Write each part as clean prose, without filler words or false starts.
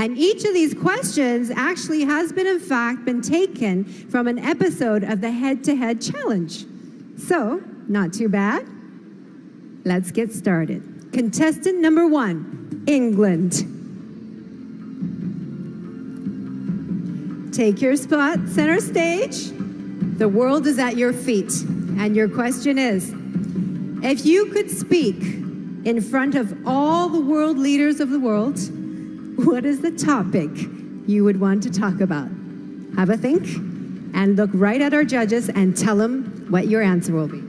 And each of these questions actually has been, in fact, been taken from an episode of the Head-to-Head Challenge. So, not too bad. Let's get started. Contestant number 1, England. Take your spot, center stage. The world is at your feet. And your question is, if you could speak in front of all the world leaders of the world, what is the topic you would want to talk about? Have a think and look right at our judges and tell them what your answer will be.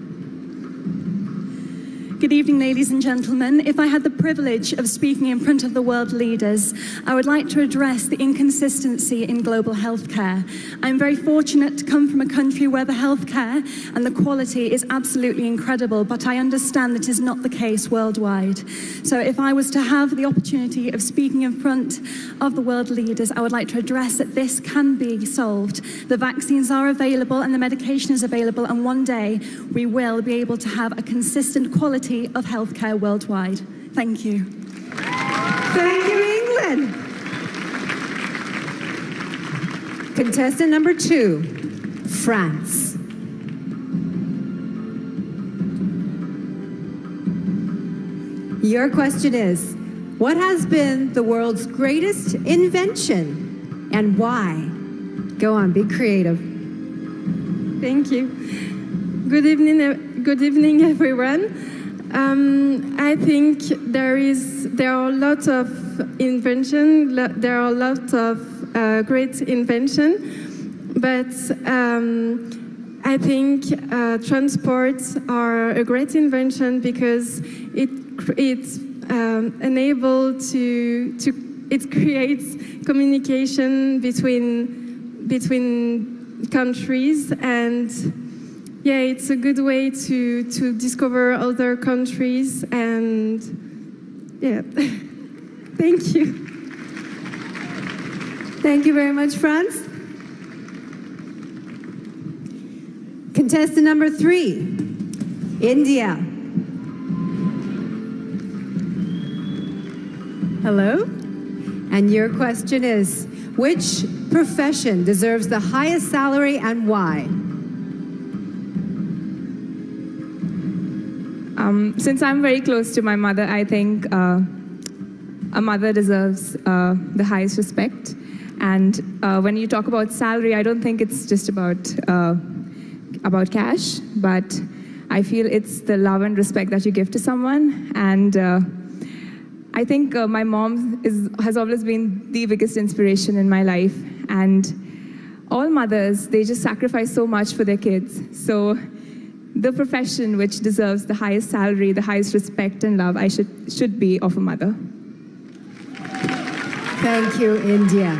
Good evening, ladies and gentlemen. If I had the privilege of speaking in front of the world leaders, I would like to address the inconsistency in global healthcare. I'm very fortunate to come from a country where the healthcare and the quality is absolutely incredible, but I understand that is not the case worldwide. So if I was to have the opportunity of speaking in front of the world leaders, I would like to address that this can be solved. The vaccines are available and the medication is available, and one day we will be able to have a consistent quality of healthcare worldwide. Thank you. Thank you, England. Contestant number 2, France. Your question is, what has been the world's greatest invention and why? Go on, be creative. Thank you. Good evening, everyone. I think there are a lot of invention. There are a lot of great invention, but I think transports are a great invention because it's it creates communication between countries, and yeah, it's a good way to discover other countries, and yeah, thank you. Thank you very much, France. Contestant number 3, India. Hello? And your question is, which profession deserves the highest salary and why? Since I'm very close to my mother, I think a mother deserves the highest respect. And when you talk about salary, I don't think it's just about cash, but I feel it's the love and respect that you give to someone. And I think my mom has always been the biggest inspiration in my life. And all mothers, they just sacrifice so much for their kids. So the profession which deserves the highest salary, the highest respect and love, should be of a mother. Thank you, India.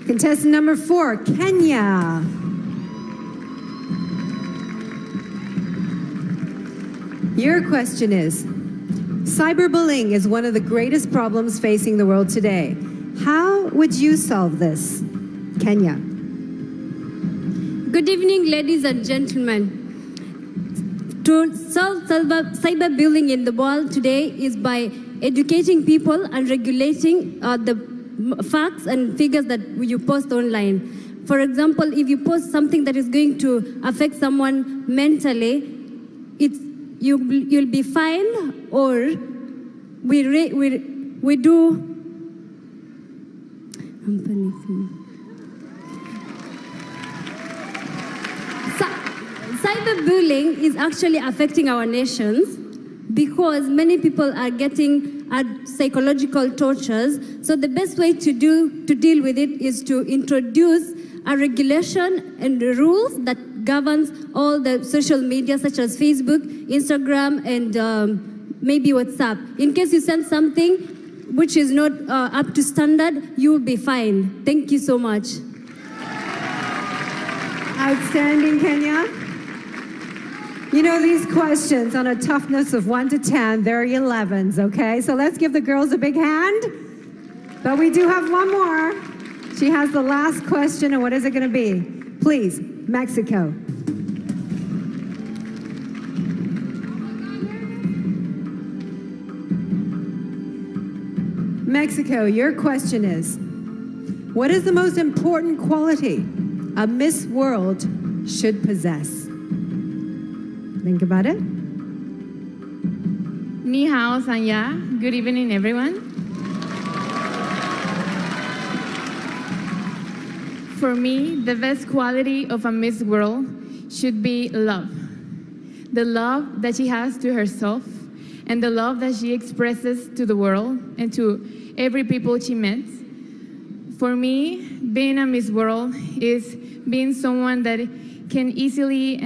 Contestant number 4, Kenya. Your question is, cyberbullying is one of the greatest problems facing the world today. How would you solve this? Kenya. Good evening, ladies and gentlemen. To solve cyberbullying in the world today is by educating people and regulating the facts and figures that you post online. For example, if you post something that is going to affect someone mentally, you'll be fined, or we do. I'm panicking. Cyberbullying is actually affecting our nations because many people are getting psychological tortures. So the best way to deal with it is to introduce a regulation and rules that governs all the social media such as Facebook, Instagram, and maybe WhatsApp. In case you send something which is not up to standard, you will be fined. Thank you so much. Outstanding, Kenya. You know, these questions on a toughness of 1 to 10, they're 11s, okay? So let's give the girls a big hand. But we do have one more. She has the last question, and what is it going to be? Please, Mexico. Mexico, your question is, what is the most important quality a Miss World should possess? Think about it. Ni hao, Sanya. Good evening, everyone. For me, the best quality of a Miss World should be love. The love that she has to herself and the love that she expresses to the world and to every people she meets. For me, being a Miss World is being someone that can easily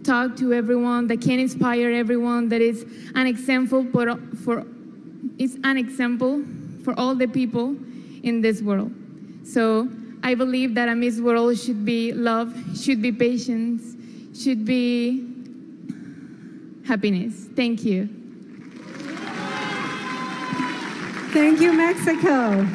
talk to everyone, that can inspire everyone, that is an example for all the people in this world. So I believe that a Miss World should be love, should be patience, should be happiness. Thank you. Thank you, Mexico.